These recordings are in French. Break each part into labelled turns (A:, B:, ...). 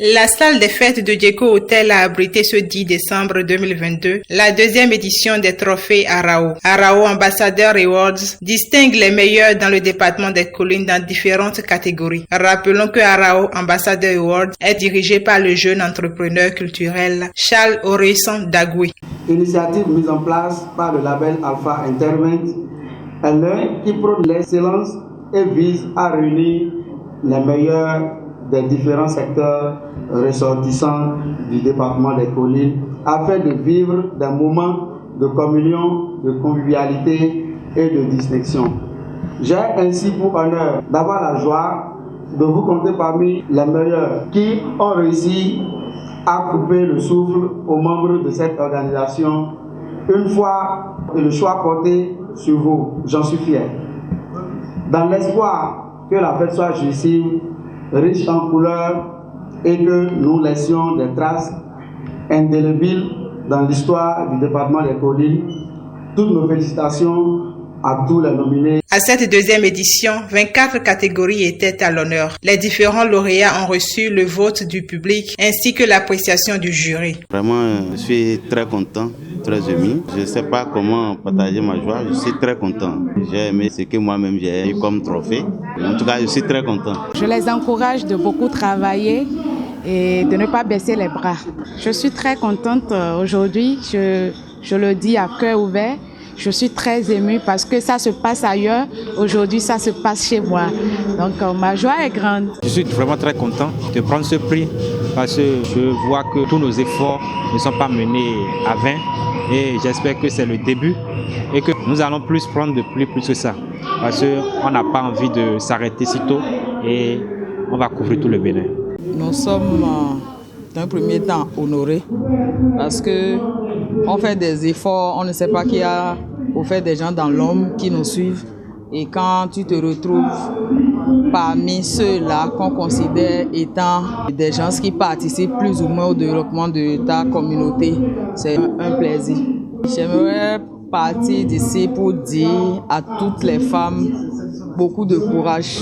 A: La salle des fêtes de Diego Hotel a abrité ce 10 décembre 2022 la deuxième édition des trophées Arao. Arao Ambassador Awards distingue les meilleurs dans le département des collines dans différentes catégories. Rappelons que Arao Ambassador Awards est dirigé par le jeune entrepreneur culturel Charles Oreson Dagui.
B: Initiative mise en place par le label Alpha Interment est l'un qui prône l'excellence et vise à réunir les meilleurs des différents secteurs ressortissants du département des collines afin de vivre des moments de communion, de convivialité et de distinction. J'ai ainsi pour honneur d'avoir la joie de vous compter parmi les meilleurs qui ont réussi à couper le souffle aux membres de cette organisation une fois que le choix porté sur vous, j'en suis fier. Dans l'espoir que la fête soit jouissive, riche en couleurs et que nous laissions des traces indélébiles dans l'histoire du département des collines. Toutes nos félicitations à tous les nominés.
A: À cette deuxième édition, 24 catégories étaient à l'honneur. Les différents lauréats ont reçu le vote du public ainsi que l'appréciation du jury.
C: Vraiment, je suis très content, très ému. Je ne sais pas comment partager ma joie. Je suis très content. J'ai aimé ce que moi-même j'ai eu comme trophée. En tout cas, je suis très content.
D: Je les encourage de beaucoup travailler et de ne pas baisser les bras. Je suis très contente aujourd'hui. Je le dis à cœur ouvert. Je suis très émue parce que ça se passe ailleurs. Aujourd'hui, ça se passe chez moi. Donc, ma joie est grande.
E: Je suis vraiment très content de prendre ce prix parce que je vois que tous nos efforts ne sont pas menés à vain. Et j'espère que c'est le début et que nous allons plus prendre de plus que ça. Parce qu'on n'a pas envie de s'arrêter si tôt et on va couvrir tout le Bénin.
F: Nous sommes d'un premier temps honorés parce que on fait des efforts, on ne sait pas qui a offert des gens dans l'ombre qui nous suivent. Et quand tu te retrouves parmi ceux-là qu'on considère étant des gens qui participent plus ou moins au développement de ta communauté, c'est un plaisir. J'aimerais partir d'ici pour dire à toutes les femmes beaucoup de courage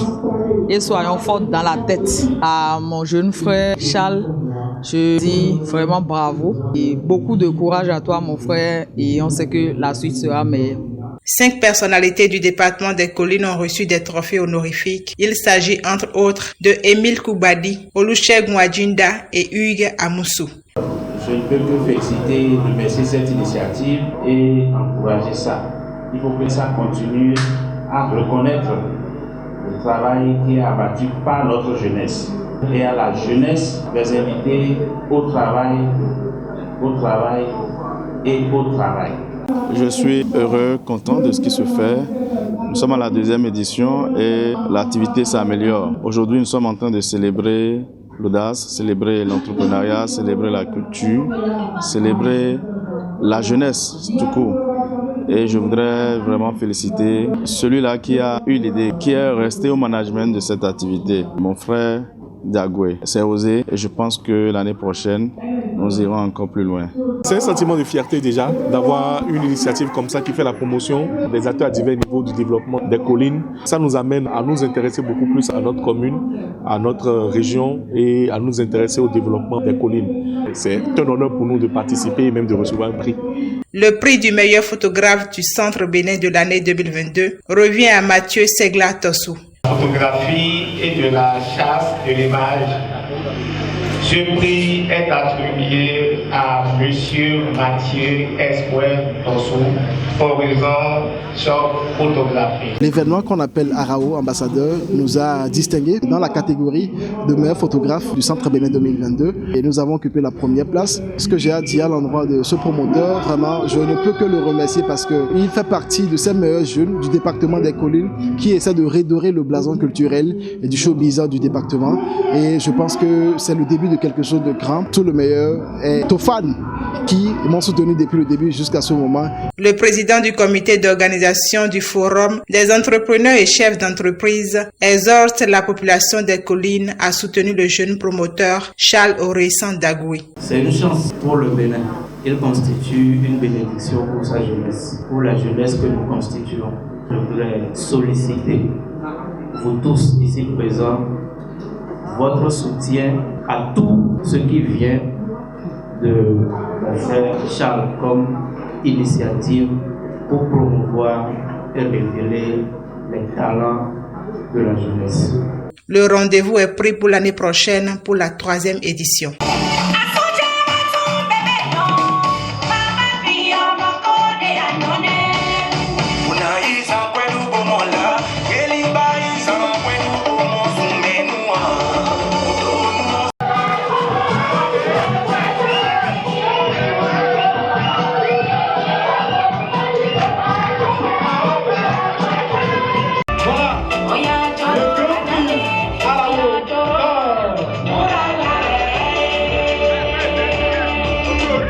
F: et soyons fortes dans la tête. À mon jeune frère Charles, je dis vraiment bravo et beaucoup de courage à toi mon frère et on sait que la suite sera meilleure.
A: 5 personnalités du département des collines ont reçu des trophées honorifiques. Il s'agit entre autres de Émile Koubadi, Olusegun Adjinda et Hugues Amoussou.
G: Je ne peux que féliciter, remercier cette initiative et encourager ça. Il faut que ça continue à reconnaître le travail qui est abattu par notre jeunesse. Et à la jeunesse, les inviter au travail et au travail.
H: Je suis heureux, content de ce qui se fait. Nous sommes à la deuxième édition et l'activité s'améliore. Aujourd'hui, nous sommes en train de célébrer l'audace, célébrer l'entrepreneuriat, célébrer la culture, célébrer la jeunesse tout court. Et je voudrais vraiment féliciter celui-là qui a eu l'idée, qui est resté au management de cette activité, mon frère Dagui. C'est osé et je pense que l'année prochaine, nous irons encore plus loin.
I: C'est un sentiment de fierté déjà d'avoir une initiative comme ça qui fait la promotion des acteurs à divers niveaux du développement des collines. Ça nous amène à nous intéresser beaucoup plus à notre commune, à notre région et à nous intéresser au développement des collines. C'est un honneur pour nous de participer et même de recevoir un prix.
A: Le prix du meilleur photographe du Centre Bénin de l'année 2022 revient à Mathieu Segla Tossou.
J: Photographie et de la chasse de l'image. Ce prix est attribué à M. Mathieu Espoir Tossou, Horizon Shop Photographie.
K: L'événement qu'on appelle Arao Ambassadeur nous a distingués dans la catégorie de meilleur photographe du Centre Bénin 2022 et nous avons occupé la première place. Ce que j'ai à dire à l'endroit de ce promoteur, vraiment, je ne peux que le remercier parce qu'il fait partie de ces meilleurs jeunes du département des collines qui essaient de redorer le blason culturel et du showbiz du département. Et je pense que c'est le début de quelque chose de grand. Tout le meilleur est aux fans qui m'ont soutenu depuis le début jusqu'à ce moment.
A: Le président du comité d'organisation du Forum des entrepreneurs et chefs d'entreprise exhorte la population des collines à soutenir le jeune promoteur Charles Oreson Dagui.
L: C'est une chance pour le Bénin
G: Il constitue une bénédiction pour sa jeunesse, pour la jeunesse que nous constituons. Je voudrais solliciter, vous tous ici présents, votre soutien à tout ce qui vient de mon frère Charles comme initiative pour promouvoir et révéler les talents de la jeunesse.
A: Le rendez-vous est pris pour l'année prochaine pour la 3e édition.